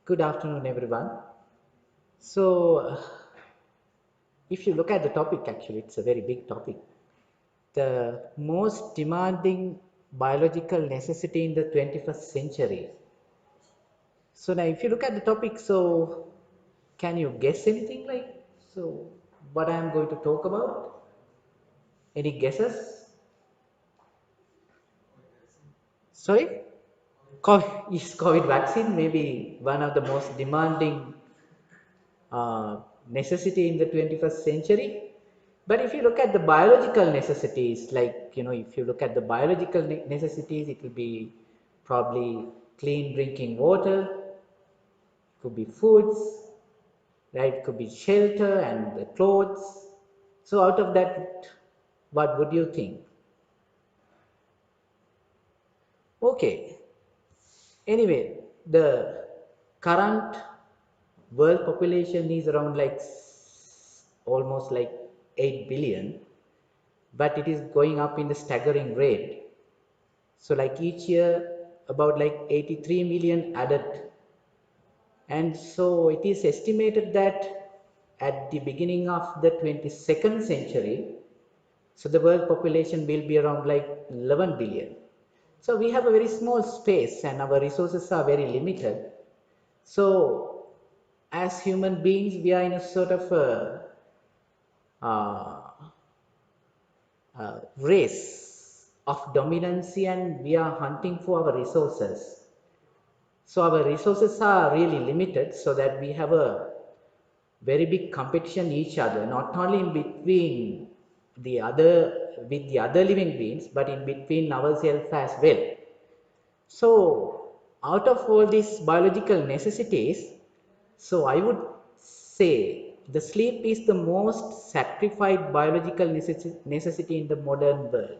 Good afternoon, everyone. So, if you look at the topic, actually, it's a very big topic. The most demanding biological necessity in the 21st century. So, now if you look at the topic, so can you guess anything so what I am going to talk about? Any guesses? Sorry? Is COVID vaccine maybe one of the most demanding necessity in the 21st century? But if you look at the biological necessities, if you look at the biological necessities, it will be probably clean drinking water, could be foods, right? Could be shelter and the clothes. So out of that, what would you think? Okay. Anyway, the current world population is around almost like 8 billion, but it is going up in the staggering rate. So like each year, about like 83 million added. And so it is estimated that at the beginning of the 22nd century, so the world population will be around like 11 billion. So we have a very small space and our resources are very limited. So as human beings, we are in a sort of uh, race of dominancy and we are hunting for our resources. So our resources are really limited so that we have a very big competition each other, not only in between with the other living beings, but in between ourselves as well. So out of all these biological necessities, so I would say the sleep is the most sacrificed biological necessity in the modern world.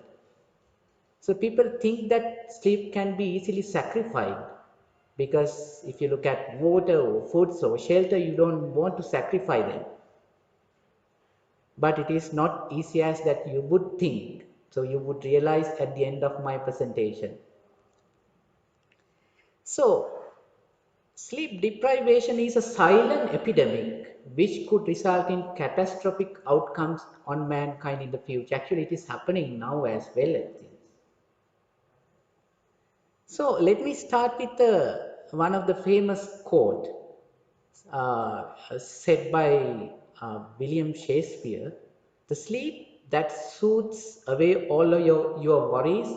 So people think that sleep can be easily sacrificed because if you look at water or foods or shelter, you don't want to sacrifice them. But it is not easy as that you would think. So you would realize at the end of my presentation. So sleep deprivation is a silent epidemic which could result in catastrophic outcomes on mankind in the future. Actually, it is happening now as well, I think. So let me start with one of the famous quote said by William Shakespeare. The sleep that soothes away all of your worries,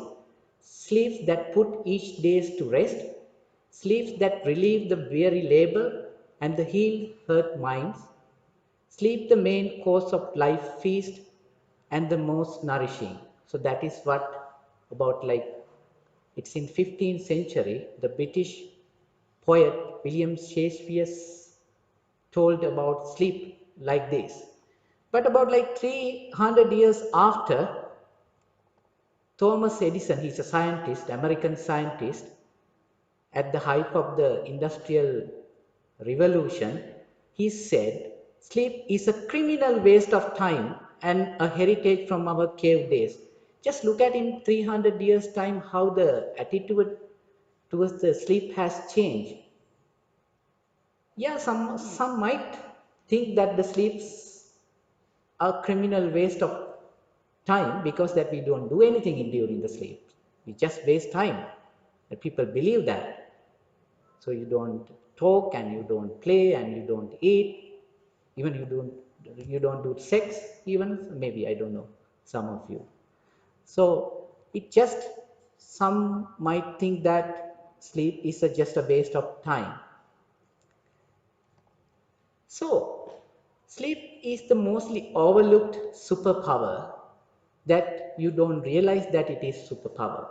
sleeps that put each days to rest, sleeps that relieve the weary labor and the healed hurt minds, sleep the main course of life feast and the most nourishing. So that is what about it's in 15th century, the British poet William Shakespeare told about sleep like this. But about like 300 years after, Thomas Edison, he's a scientist, American scientist, at the height of the industrial revolution, he said, sleep is a criminal waste of time and a heritage from our cave days. Just look at in 300 years time how the attitude towards the sleep has changed. Yeah, some might think that the sleeps are criminal waste of time because that we don't do anything during the sleep. We just waste time. And people believe that. So you don't talk and you don't play and you don't eat. Even you don't do sex even, maybe, I don't know, some of you. So it just, some might think that sleep is just a waste of time. So, sleep is the mostly overlooked superpower that you don't realize that it is superpower.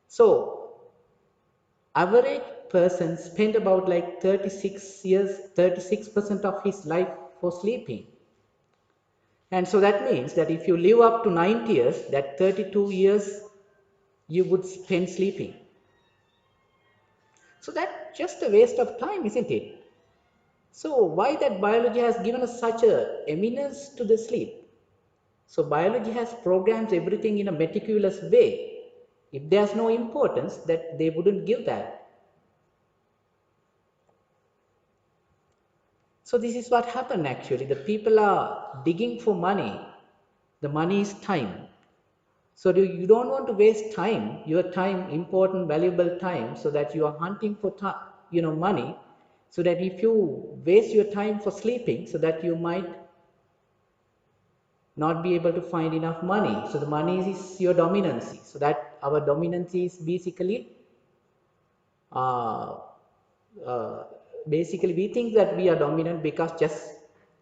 So, average person spend about like 36 years, 36% of his life for sleeping. And so that means that if you live up to 90 years, that 32 years you would spend sleeping. So that's just a waste of time, isn't it? So why that biology has given us such a eminence to the sleep? So biology has programmed everything in a meticulous way. If there's no importance, that they wouldn't give that. So this is what happened actually. The people are digging for money. The money is time. So you don't want to waste time, your time, important, valuable time, so that you are hunting for time, money, so that if you waste your time for sleeping, so that you might not be able to find enough money. So the money is your dominancy. So that our dominancy is uh, uh, basically we think that we are dominant because just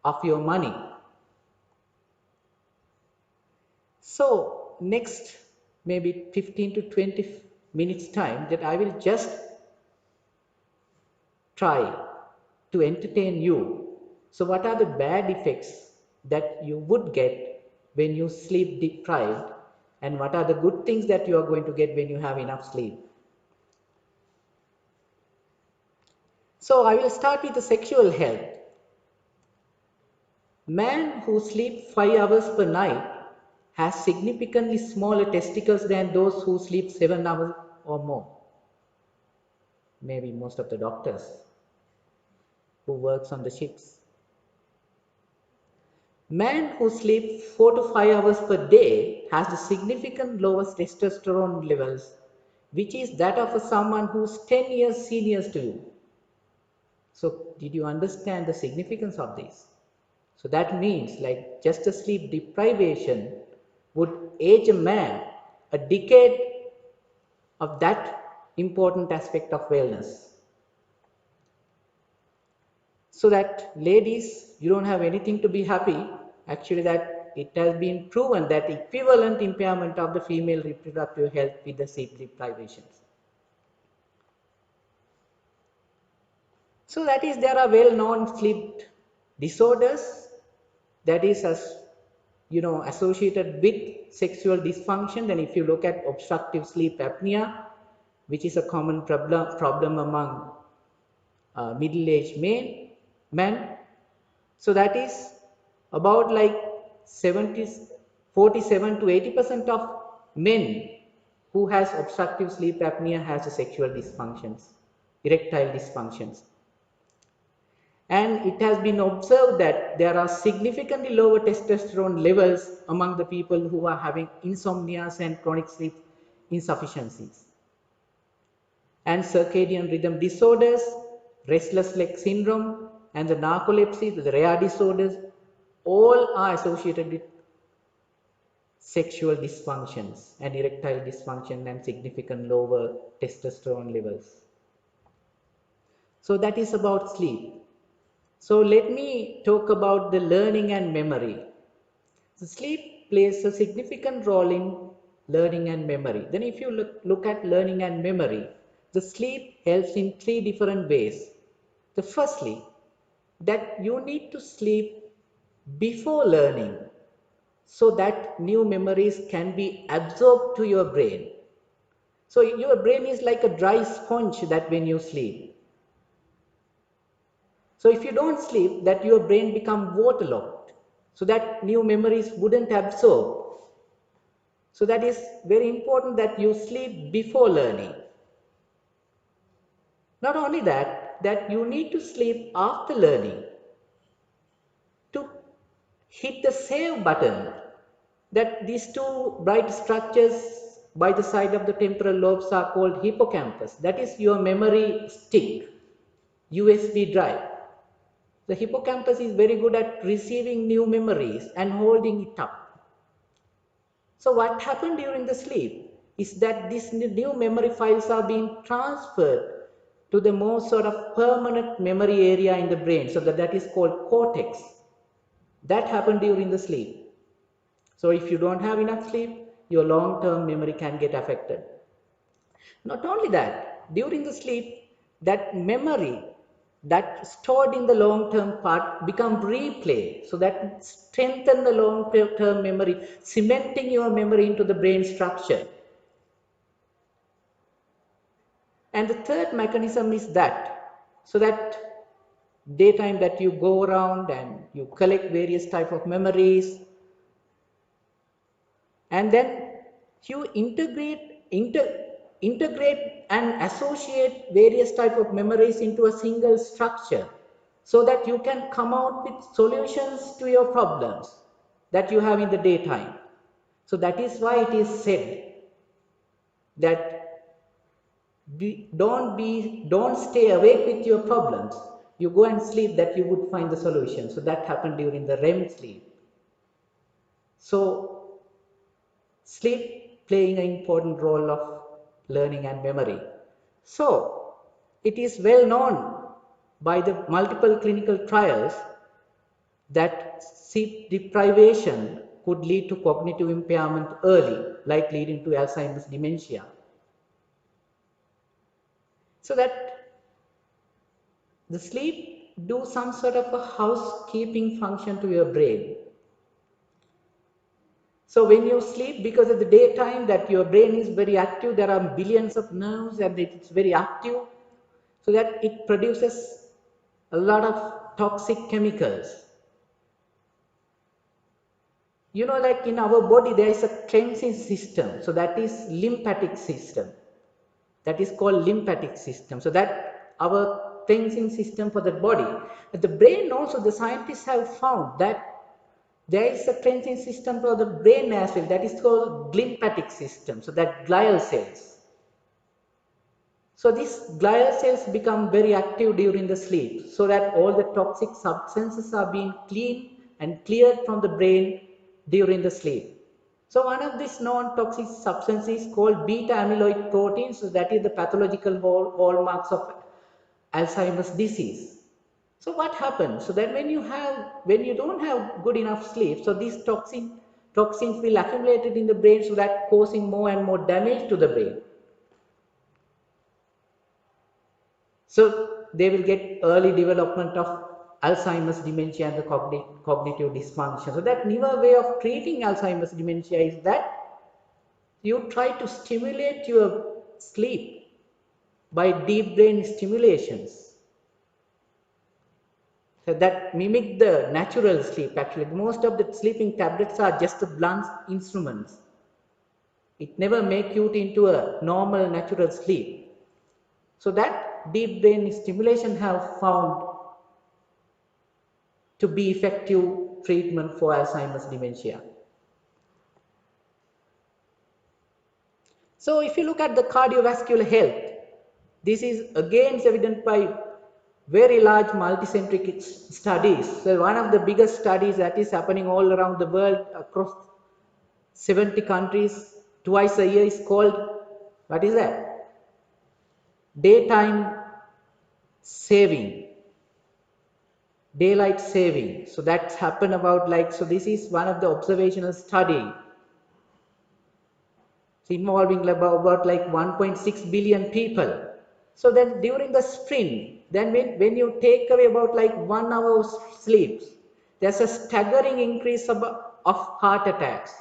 of your money. So next maybe 15 to 20 minutes time that I will just try to entertain you. So what are the bad effects that you would get when you sleep deprived, and what are the good things that you are going to get when you have enough sleep? So I will start with the sexual health. Men who sleep 5 hours per night has significantly smaller testicles than those who sleep 7 hours or more. Maybe most of the doctors who works on the ships. Men who sleep 4 to 5 hours per day has the significant lowest testosterone levels, which is that of someone who's 10 years senior to you. So did you understand the significance of this? So that means like just a sleep deprivation would age a man a decade of that important aspect of wellness. So that ladies, you don't have anything to be happy. Actually, that it has been proven that equivalent impairment of the female reproductive health with the sleep deprivations. So that is, there are well-known sleep disorders that is associated with sexual dysfunction. Then if you look at obstructive sleep apnea, which is a common problem among middle-aged men. So that is about like 47 to 80% of men who has obstructive sleep apnea has a sexual dysfunctions, erectile dysfunctions. And it has been observed that there are significantly lower testosterone levels among the people who are having insomnias and chronic sleep insufficiencies. And circadian rhythm disorders, restless leg syndrome, and the narcolepsy, the rare disorders, all are associated with sexual dysfunctions and erectile dysfunction and significant lower testosterone levels. So that is about sleep. So let me talk about the learning and memory. So sleep plays a significant role in learning and memory. Then if you look at learning and memory, the sleep helps in 3 different ways. The firstly, that you need to sleep before learning so that new memories can be absorbed to your brain. So your brain is like a dry sponge that when you sleep. So if you don't sleep, that your brain become waterlogged, so that new memories wouldn't absorb. So that is very important that you sleep before learning. Not only that, that you need to sleep after learning to hit the save button, that these two bright structures by the side of the temporal lobes are called hippocampus. That is your memory stick, USB drive. The hippocampus is very good at receiving new memories and holding it up. So what happened during the sleep is that these new memory files are being transferred to the more sort of permanent memory area in the brain. So that is called cortex. That happened during the sleep. So if you don't have enough sleep, your long-term memory can get affected. Not only that, during the sleep, that memory that stored in the long-term part become replay, so that strengthen the long-term memory, cementing your memory into the brain structure. And the third mechanism is that, so that daytime that you go around and you collect various type of memories, and then you integrate and associate various type of memories into a single structure, so that you can come out with solutions to your problems that you have in the daytime. So that is why it is said that don't stay awake with your problems. You go and sleep that you would find the solution. So that happened during the REM sleep. So sleep playing an important role of learning and memory. So it is well known by the multiple clinical trials that sleep deprivation could lead to cognitive impairment early, like leading to Alzheimer's dementia. So that the sleep do some sort of a housekeeping function to your brain. So when you sleep, because of the daytime that your brain is very active, there are billions of nerves and it's very active, so that it produces a lot of toxic chemicals. You know, like in our body, there is a cleansing system. So that is lymphatic system. That is called lymphatic system. So that our cleansing system for the body. But the brain also, the scientists have found that there is a cleansing system for the brain as well. That is called lymphatic system. So that glial cells. So these glial cells become very active during the sleep, so that all the toxic substances are being cleaned and cleared from the brain during the sleep. So one of these non-toxic substances is called beta amyloid protein. So that is the pathological hallmarks of Alzheimer's disease. So what happens? So that when you don't have good enough sleep, so these toxins will accumulate in the brain, so that causing more and more damage to the brain. So they will get early development of Alzheimer's dementia and the cognitive dysfunction. So that newer way of treating Alzheimer's dementia is that you try to stimulate your sleep by deep brain stimulations. So that mimic the natural sleep. Actually, most of the sleeping tablets are just the blunt instruments. It never make you into a normal natural sleep. So that deep brain stimulation have found to be effective treatment for Alzheimer's dementia. So if you look at the cardiovascular health, this is again evident by very large multicentric studies. So one of the biggest studies that is happening all around the world across 70 countries twice a year is called, what is that? Daytime saving. Daylight saving. So that's happened about so this is one of the observational study involving about 1.6 billion people. So then during the sprint, then when you take away about 1 hour of sleep, there's a staggering increase of heart attacks.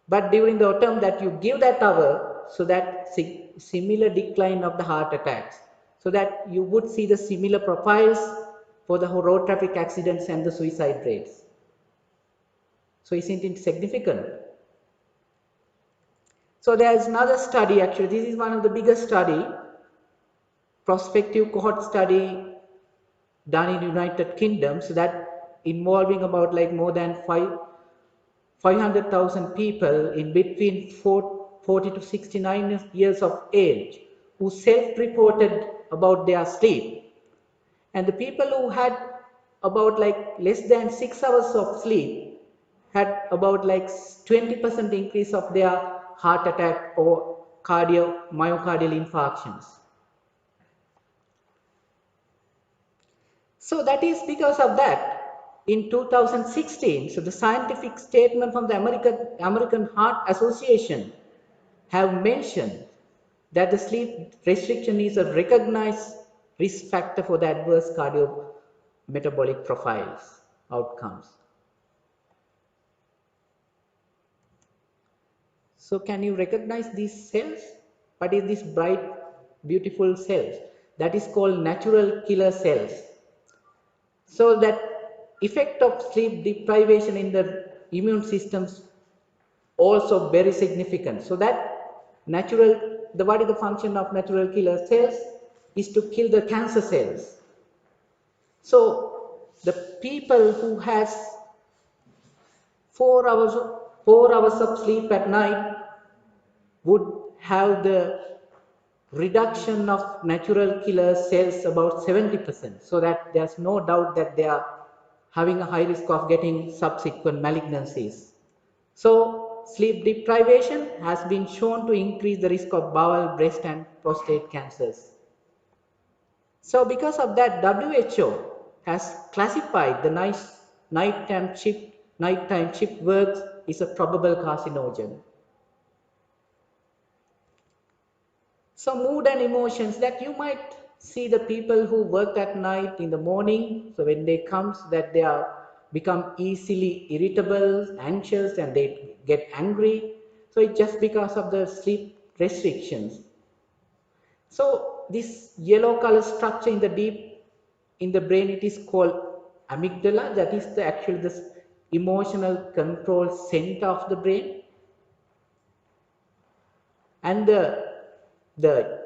But during the autumn that you give that hour, so that similar decline of the heart attacks, so that you would see the similar profiles for the road traffic accidents and the suicide rates. So isn't it significant? So there is another study, actually this is one of the biggest study, prospective cohort study done in United Kingdom, so that involving about more than 500,000 people in between 40 to 69 years of age who self-reported about their sleep. And the people who had about less than 6 hours of sleep had about 20% increase of their heart attack or myocardial infarctions. So that is because of that. In 2016, so the scientific statement from the American Heart Association have mentioned that the sleep restriction is a recognized risk factor for the adverse cardiometabolic profiles outcomes. So can you recognize these cells? What is these bright, beautiful cells? That is called natural killer cells. So that effect of sleep deprivation in the immune systems also very significant. So that what is the function of natural killer cells is to kill the cancer cells. So the people who has 4 hours, 4 hours of sleep at night would have the reduction of natural killer cells about 70%, so that there's no doubt that they are having a high risk of getting subsequent malignancies. So sleep deprivation has been shown to increase the risk of bowel, breast and prostate cancers. So because of that, WHO has classified the nighttime shift work is a probable carcinogen. So mood and emotions, that you might see the people who work at night in the morning. So when they come, that they are become easily irritable, anxious, and they get angry. So it's just because of the sleep restrictions. So this yellow color structure in the deep in the brain, it is called amygdala. That is the actually this emotional control center of the brain. And the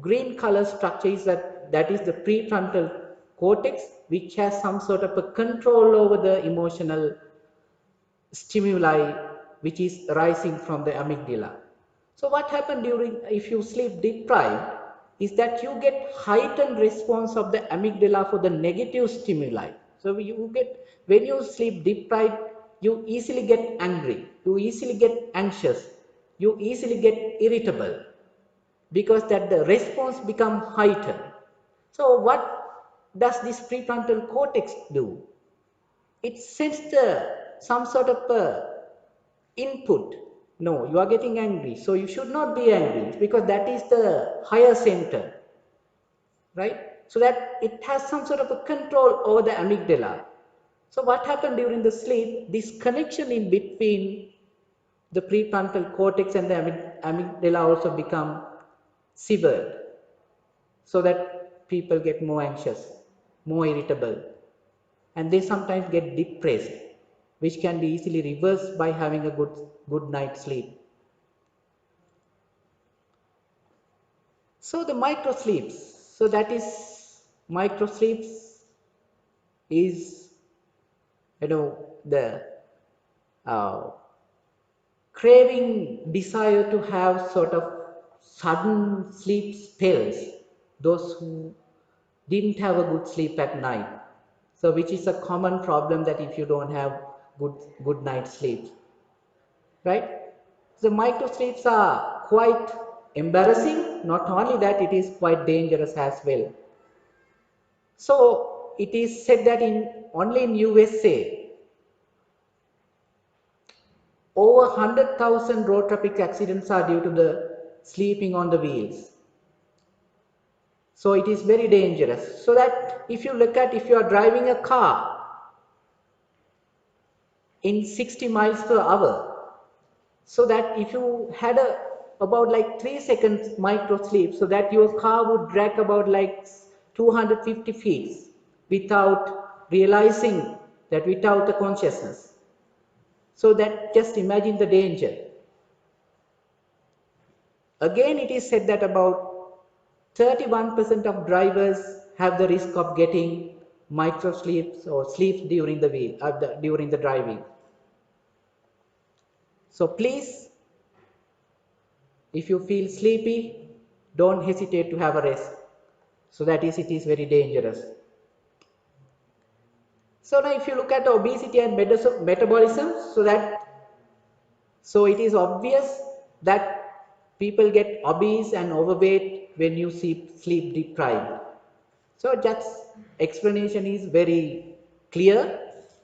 green color structure is that is the prefrontal cortex, which has some sort of a control over the emotional stimuli which is arising from the amygdala. So what happens during, if you sleep deprived, is that you get heightened response of the amygdala for the negative stimuli. So you get, when you sleep deprived, you easily get angry, you easily get anxious, you easily get irritable, because that the response become heightened. So what does this prefrontal cortex do? It sends the some sort of input. No, you are getting angry, so you should not be angry, because that is the higher center, right? So that it has some sort of a control over the amygdala. So what happened during the sleep, this connection in between the prefrontal cortex and the amygdala also become severed, so that people get more anxious, more irritable, and they sometimes get depressed, which can be easily reversed by having a good night's sleep. So the micro sleeps, so that is, micro sleeps is, the uh, craving desire to have sort of sudden sleep spells, those who didn't have a good sleep at night. So which is a common problem, that if you don't have good night sleep, right? The micro sleeps are quite embarrassing. Not only that, it is quite dangerous as well. So it is said that only in USA, over 100,000 road traffic accidents are due to the sleeping on the wheels. So it is very dangerous. So that if you look at, if you are driving a car in 60 miles per hour, so that if you had about like 3 seconds micro sleep, so that your car would drag about like 250 feet without realizing, that without the consciousness. So that, just imagine the danger. Again, it is said that about 31% of drivers have the risk of getting micro sleeps or sleeps during during the driving. So please, if you feel sleepy, don't hesitate to have a rest. So that is, it is very dangerous. So now if you look at obesity and metabolism, so it is obvious that people get obese and overweight when you sleep deprived. So that explanation is very clear,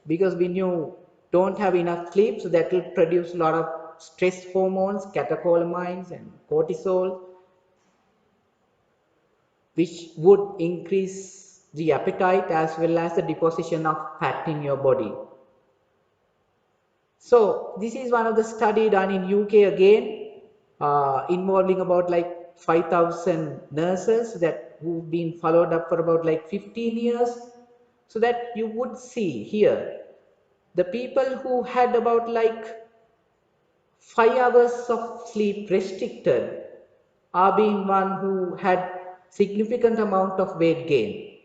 because when you don't have enough sleep, so that will produce a lot of stress hormones, catecholamines and cortisol, which would increase the appetite as well as the deposition of fat in your body. So this is one of the study done in UK again, involving about like 5,000 nurses that who've been followed up for about like 15 years. So that you would see here, the people who had about like 5 hours of sleep restricted are being one who had significant amount of weight gain.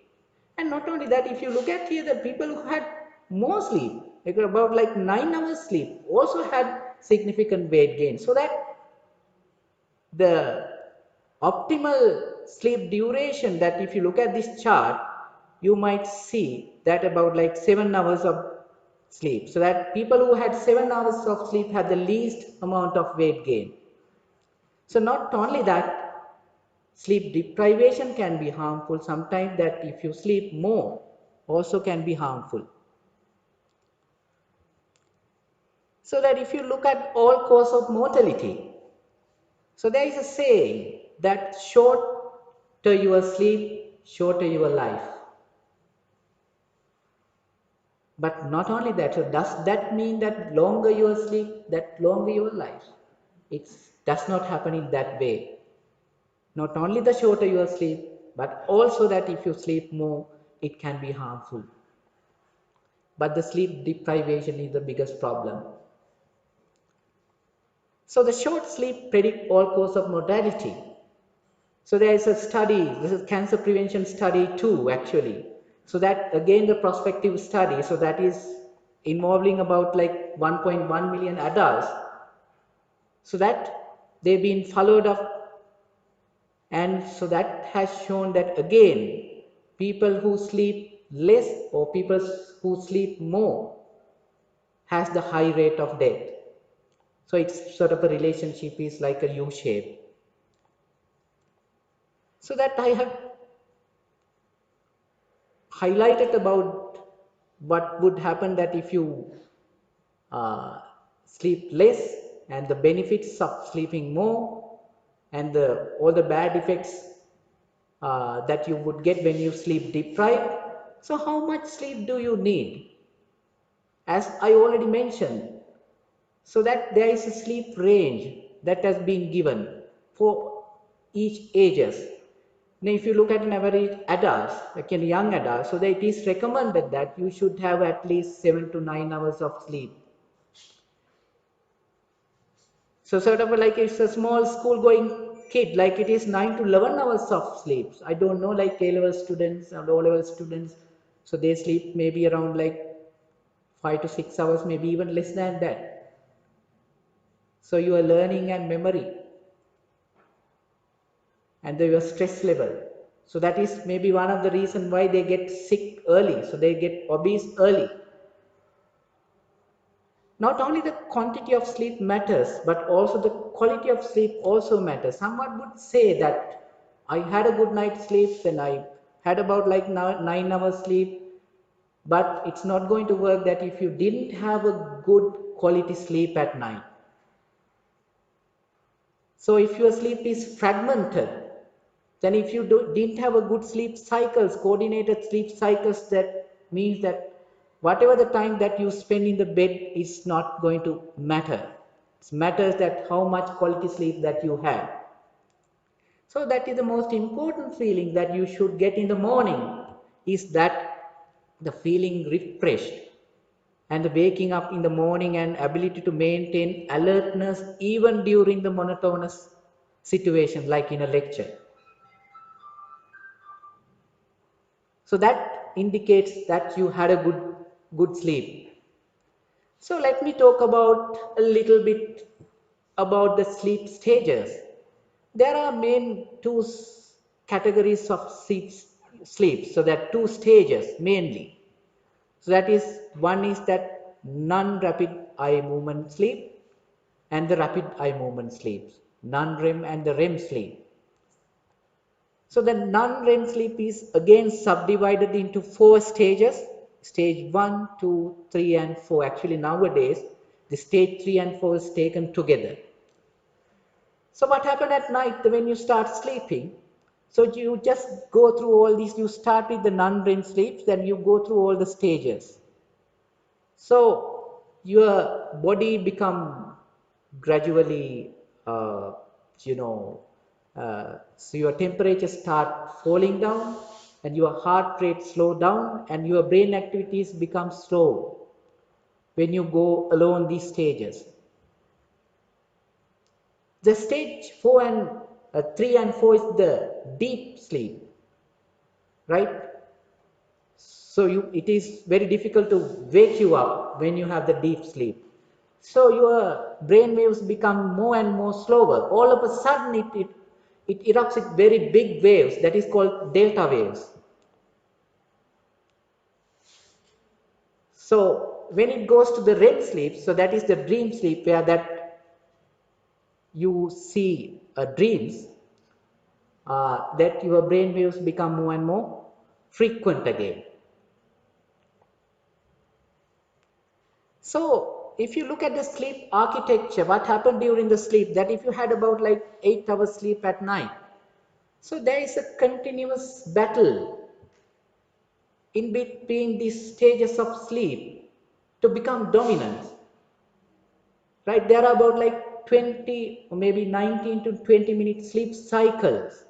And not only that, if you look at here, the people who had more sleep, like about like 9 hours sleep, also had significant weight gain. So that the optimal sleep duration, that if you look at this chart, you might see that about like 7 hours of sleep. So that people who had 7 hours of sleep had the least amount of weight gain. So not only that, sleep deprivation can be harmful. Sometimes that if you sleep more, also can be harmful. So that if you look at all cause of mortality, so there is a saying that shorter your sleep, shorter your life. But not only that, so does that mean that longer your sleep, that longer your life? It does not happen in that way. Not only the shorter your sleep, but also that if you sleep more, it can be harmful. But the sleep deprivation is the biggest problem. So the short sleep predict all cause of mortality. So there is a study, this is cancer prevention study 2 actually. So that again the prospective study, so that is involving about like 1.1 million adults. So that they've been followed up, and so that has shown that again people who sleep less or people who sleep more has the high rate of death. So it's sort of a relationship is like a U shape. So that I have highlighted about what would happen that if you uh, sleep less, and the benefits of sleeping more, and all the bad effects that you would get when you sleep deprived. So how much sleep do you need? As I already mentioned, so that there is a sleep range that has been given for each ages. Now if you look at an average adult, like a young adult, so that it is recommended that you should have at least 7 to 9 hours of sleep. So sort of like it's a small school going kid, like it is 9 to 11 hours of sleep. I don't know like A-level students and O-level students, so they sleep maybe around like 5 to 6 hours, maybe even less than that. So your learning and memory and your stress level. So that is maybe one of the reasons why they get sick early. So they get obese early. Not only the quantity of sleep matters, but also the quality of sleep also matters. Someone would say that I had a good night's sleep, then I had about like 9 hours sleep, but it's not going to work that if you didn't have a good quality sleep at night. So if your sleep is fragmented, then if you didn't have a good sleep cycles, coordinated sleep cycles, that means that whatever the time that you spend in the bed is not going to matter. It matters that how much quality sleep that you have. So that is the most important feeling that you should get in the morning, is that the feeling refreshed, and the waking up in the morning and ability to maintain alertness even during the monotonous situation like in a lecture. So that indicates that you had a good sleep. So let me talk about a little bit about the sleep stages. There are main two categories of sleep. So there are two stages mainly. So that is, one is that non-rapid eye movement sleep and the rapid eye movement sleeps, non-REM and the REM sleep. So the non-REM sleep is again subdivided into 4 stages. Stage 1, 2, 3 and 4. Actually nowadays the stage 3 and 4 is taken together. So what happened at night when you start sleeping? So you just go through all these, you start with the non-REM sleep, then you go through all the stages. So your body become gradually, you know, so your temperature start falling down, and your heart rate slow down, and your brain activities become slow when you go along these stages. The stage 4 and 3 and 4 is the deep sleep, right? So it is very difficult to wake you up when you have the deep sleep. So your brain waves become more and more slower. All of a sudden it erupts with very big waves, that is called delta waves. So when it goes to the REM sleep, so that is the dream sleep where that you see dreams, that your brain waves become more and more frequent again. So if you look at the sleep architecture, what happened during the sleep, that if you had about like 8 hours sleep at night, so there is a continuous battle in between these stages of sleep to become dominant. Right, there are about like 20 or maybe 19 to 20-minute sleep cycles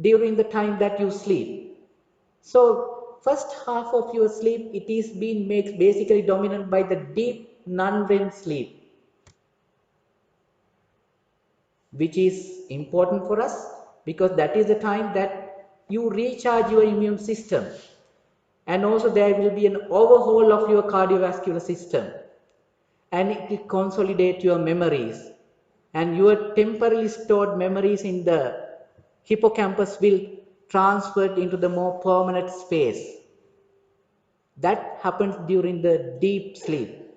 during the time that you sleep. So first half of your sleep, it is being made basically dominant by the deep non-REM sleep, which is important for us because that is the time that you recharge your immune system, and also there will be an overhaul of your cardiovascular system, and it will consolidate your memories, and your temporarily stored memories in the hippocampus will transfer into the more permanent space. That happens during the deep sleep.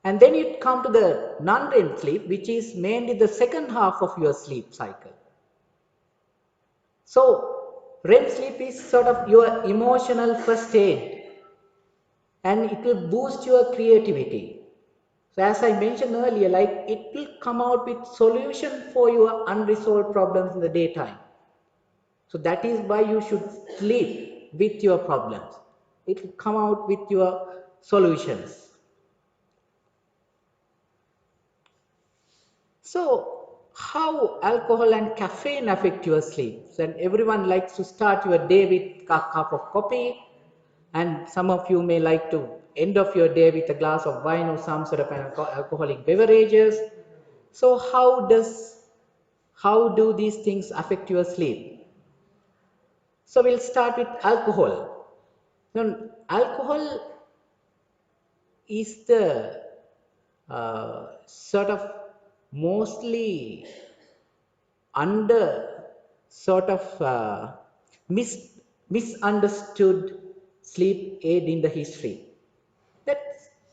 And then you come to the non-REM sleep, which is mainly the second half of your sleep cycle. So REM sleep is sort of your emotional first aid, and it will boost your creativity. So as I mentioned earlier, like it will come out with solution for your unresolved problems in the daytime. So that is why you should sleep with your problems. It will come out with your solutions. So how alcohol and caffeine affect your sleep? And everyone likes to start your day with a cup of coffee, and some of you may like to end of your day with a glass of wine or some sort of alcoholic beverages. So how do these things affect your sleep? So we'll start with alcohol. Now, alcohol is the sort of mostly under sort of misunderstood sleep aid in the history. That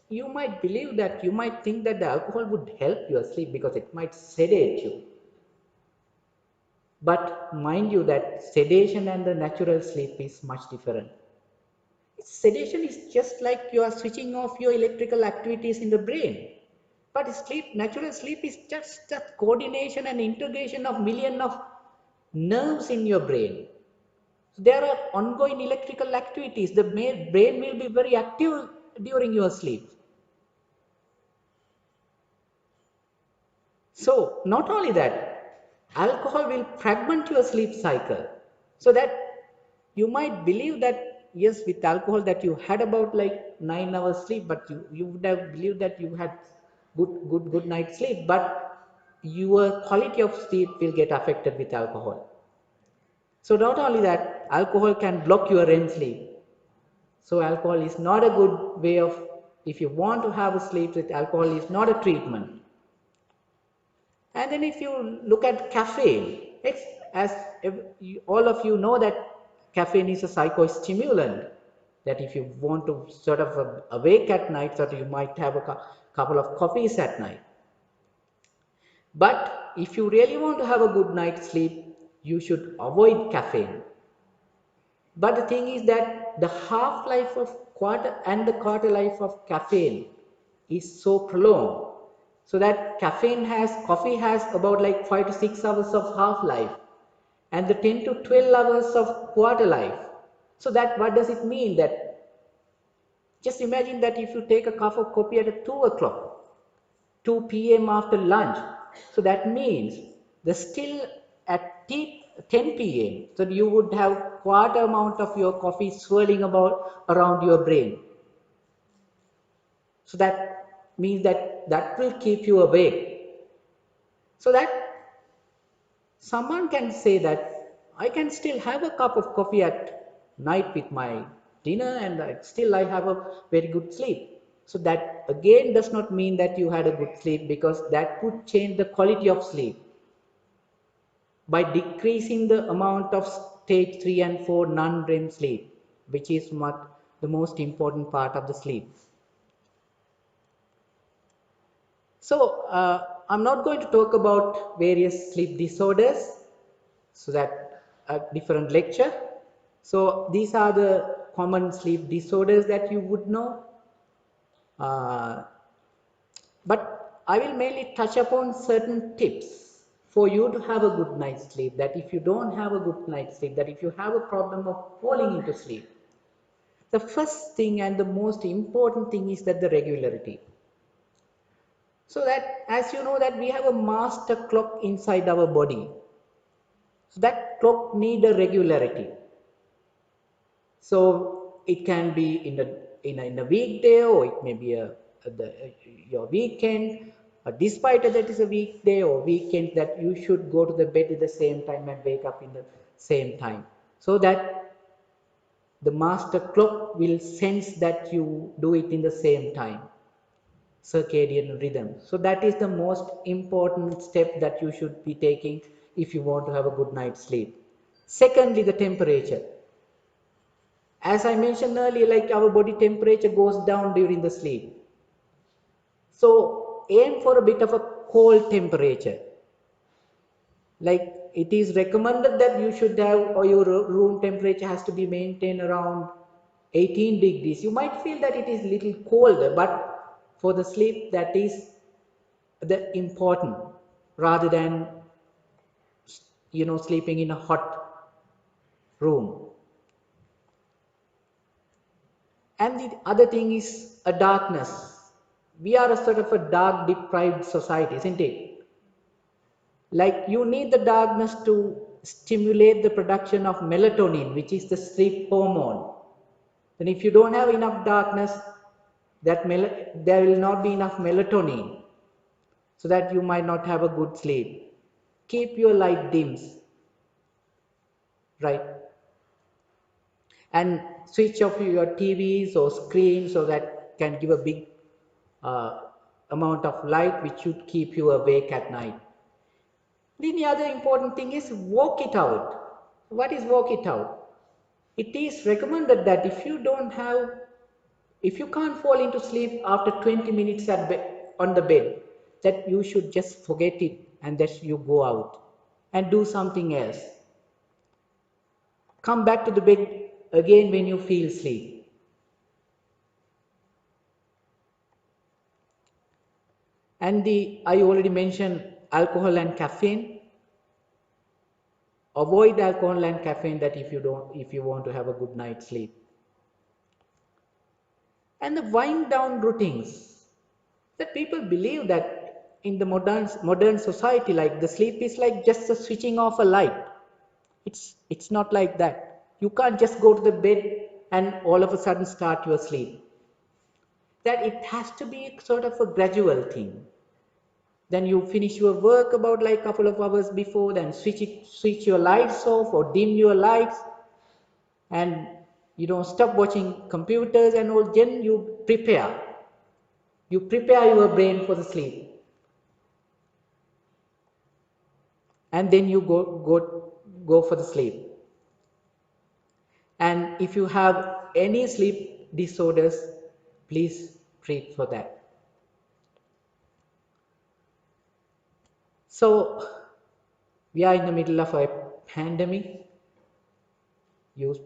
you might believe that, you might think that the alcohol would help your sleep because it might sedate you. But mind you that sedation and the natural sleep is much different. Sedation is just like you are switching off your electrical activities in the brain. But natural sleep is just that coordination and integration of millions of nerves in your brain. So there are ongoing electrical activities. The brain will be very active during your sleep. So not only that, alcohol will fragment your sleep cycle, so that you might believe that yes, with alcohol that you had about like 9 hours sleep, but you would have believed that you had good night sleep, but your quality of sleep will get affected with alcohol. So not only that, alcohol can block your REM sleep. So alcohol is not a good way of, if you want to have a sleep with alcohol, is not a treatment. And then if you look at caffeine, it's as all of you know that caffeine is a psychostimulant, that if you want to sort of awake at night, so you might have a couple of coffees at night. But if you really want to have a good night's sleep, you should avoid caffeine. But the thing is that the half-life of quarter life of caffeine is so prolonged. So that coffee has about like 5 to 6 hours of half-life and the 10 to 12 hours of quarter life. So that what does it mean? That just imagine that if you take a cup of coffee at 2 o'clock, 2 p.m. after lunch, so that means the still at 10 p.m. so you would have quarter amount of your coffee swirling about around your brain. So that means that will keep you awake. So that someone can say that I can still have a cup of coffee at night with my dinner and still I have a very good sleep. So that again does not mean that you had a good sleep, because that could change the quality of sleep by decreasing the amount of stage 3 and 4 non-REM sleep, which is what the most important part of the sleep. So I'm not going to talk about various sleep disorders, so that a different lecture. So these are the common sleep disorders that you would know. Uh, but I will mainly touch upon certain tips for you to have a good night's sleep. That if you don't have a good night's sleep, that if you have a problem of falling into sleep, the first thing and the most important thing is that the regularity. So that, as you know, that we have a master clock inside our body. So that clock need a regularity. So it can be in a weekday, or it may be your weekend. Despite that it is a weekday or weekend, that you should go to the bed at the same time and wake up in the same time, so that the master clock will sense that you do it in the same time, circadian rhythm. So that is the most important step that you should be taking if you want to have a good night's sleep. Secondly, the temperature. As I mentioned earlier, like our body temperature goes down during the sleep. So aim for a bit of a cold temperature. Like it is recommended that you should have, or your room temperature has to be maintained around 18 degrees. You might feel that it is little colder, but for the sleep that is the important, rather than sleeping in a hot room. And the other thing is a darkness. We are a sort of a dark deprived society, isn't it? Like you need the darkness to stimulate the production of melatonin, which is the sleep hormone. Then if you don't have enough darkness, there will not be enough melatonin, so that you might not have a good sleep. Keep your light dims, right? And switch off your TVs or screens, so that can give a big uh, amount of light, which should keep you awake at night. Then the other important thing is walk it out. What is walk it out? It is recommended that if you can't fall into sleep after 20 minutes on the bed, that you should just forget it and that you go out and do something else. Come back to the bed again when you feel sleep. And I already mentioned alcohol and caffeine. Avoid alcohol and caffeine, that if you want to have a good night's sleep. And the wind down routines, that people believe that in the modern society, like the sleep is like just the switching off a light. It's not like that. You can't just go to the bed and all of a sudden start your sleep. That it has to be sort of a gradual thing. Then you finish your work about like couple of hours before, then switch your lights off or dim your lights, and stop watching computers and all. Then you prepare your brain for the sleep, and then you go for the sleep. And if you have any sleep disorders, please treat for that. So we are in the middle of a pandemic. You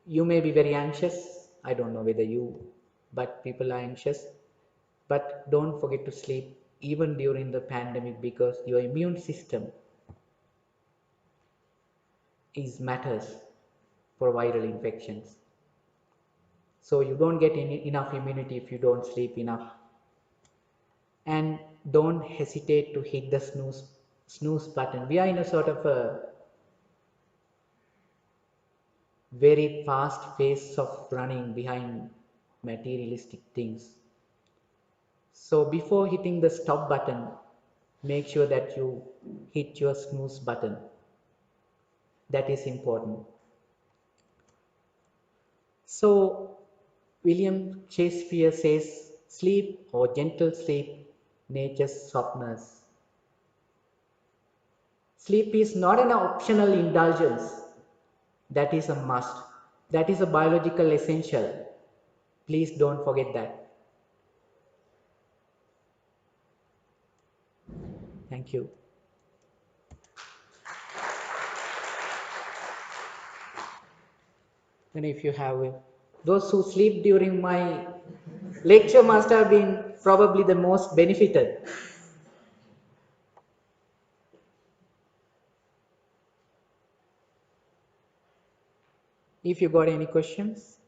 may be very anxious. I don't know whether but people are anxious. But don't forget to sleep even during the pandemic, because your immune system matters for viral infections. So you don't get enough immunity if you don't sleep enough. And don't hesitate to hit the snooze button. We are in a sort of a very fast pace of running behind materialistic things. So before hitting the stop button, make sure that you hit your snooze button. That is important. So William Shakespeare says, sleep or gentle sleep, nature's softness. Sleep is not an optional indulgence. That is a must. That is a biological essential. Please don't forget that. Thank you. And if you have those who sleep during my lecture must have been probably the most benefited. If you got any questions.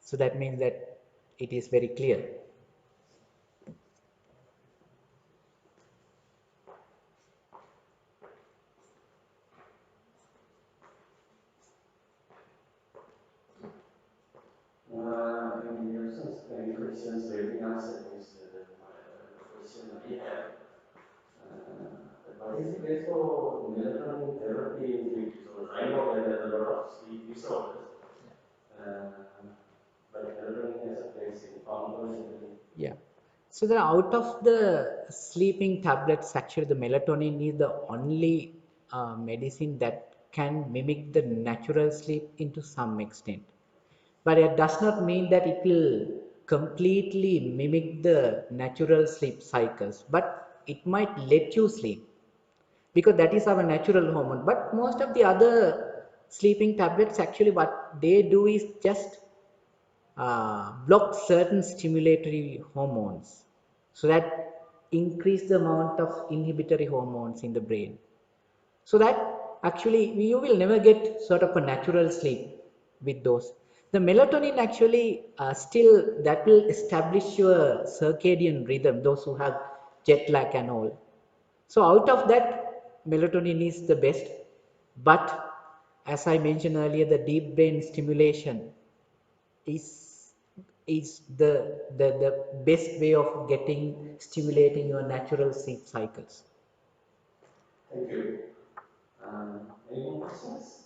So that means that it is very clear. In your sense, any questions, everything answered is the question I have. What is the case for melatonin therapy in sleep disorders? I know that there are a lot of sleep disorders, but melatonin has a place in pharmacology. Yeah. So then out of the sleeping tablets, actually the melatonin is the only medicine that can mimic the natural sleep into some extent. But it does not mean that it will completely mimic the natural sleep cycles, but it might let you sleep because that is our natural hormone. But most of the other sleeping tablets, actually what they do is just block certain stimulatory hormones so that increase the amount of inhibitory hormones in the brain, so that actually you will never get sort of a natural sleep with those. The melatonin actually still that will establish your circadian rhythm, those who have jet lag and all. So out of that, melatonin is the best. But as I mentioned earlier, the deep brain stimulation is the best way of getting stimulating your natural sleep cycles. Thank you. Any more questions?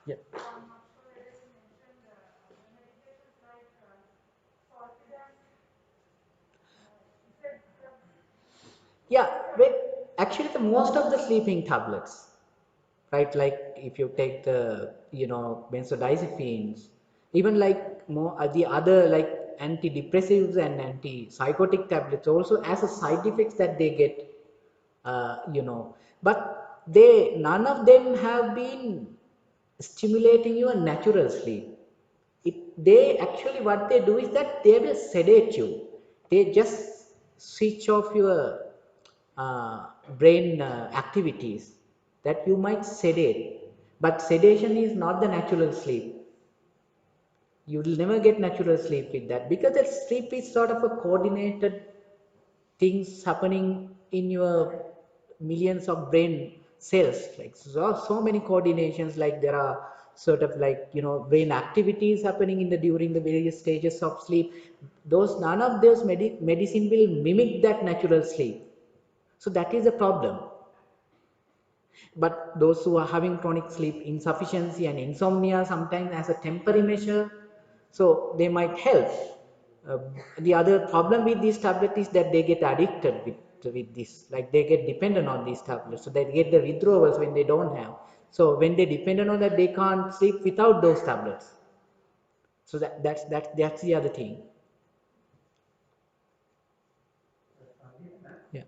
Yeah. Yeah, well, actually, the most of the sleeping tablets, right? Like if you take the, benzodiazepines, even like more the other like antidepressives and antipsychotic tablets also as a side effects that they get, but none of them have been stimulating your natural sleep. They actually what they do is that they will sedate you. They just switch off your brain activities that you might sedate. But sedation is not the natural sleep. You will never get natural sleep with that because the sleep is sort of a coordinated things happening in your millions of brain cells, like so many coordinations, like there are sort of like brain activities happening in the during the various stages of sleep. Those none of those medicine will mimic that natural sleep, so that is the problem. But those who are having chronic sleep insufficiency and insomnia sometimes as a temporary measure, so they might help. Uh, the other problem with these tablets is that they get addicted with this, like they get dependent on these tablets, so they get the withdrawals when they don't have. So when they dependent on that, they can't sleep without those tablets. So that's the other thing. Yeah.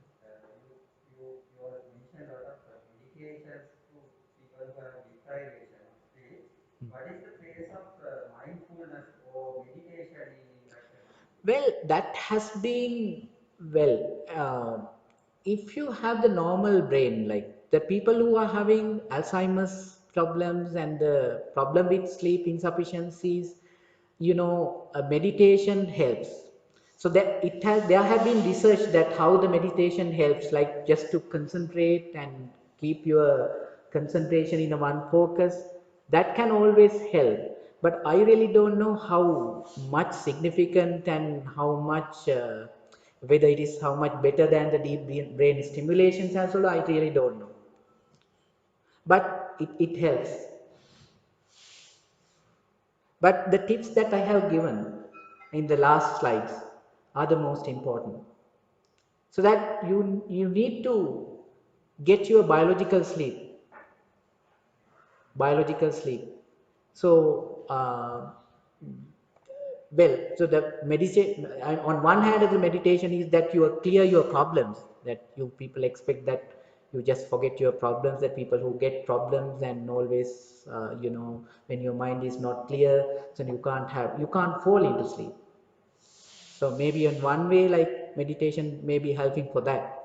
You all mentioned a lot of medications to people who have deprivation of sleep. What is the place of mindfulness or meditation in that? Well, that has been, well, if you have the normal brain, like the people who are having Alzheimer's problems and the problem with sleep insufficiencies, meditation helps. So that there have been research that how the meditation helps, like just to concentrate and keep your concentration in a one focus. That can always help, but I really don't know how much significant and how much whether it is how much better than the deep brain stimulations as well. I really don't know, but it helps. But the tips that I have given in the last slides are the most important, so that you need to get your biological sleep. So well, so the meditation, on one hand, the meditation is that you clear your problems, that you people expect that you just forget your problems, that people who get problems and always when your mind is not clear, so you can't fall into sleep. So maybe in one way, like meditation may be helping for that.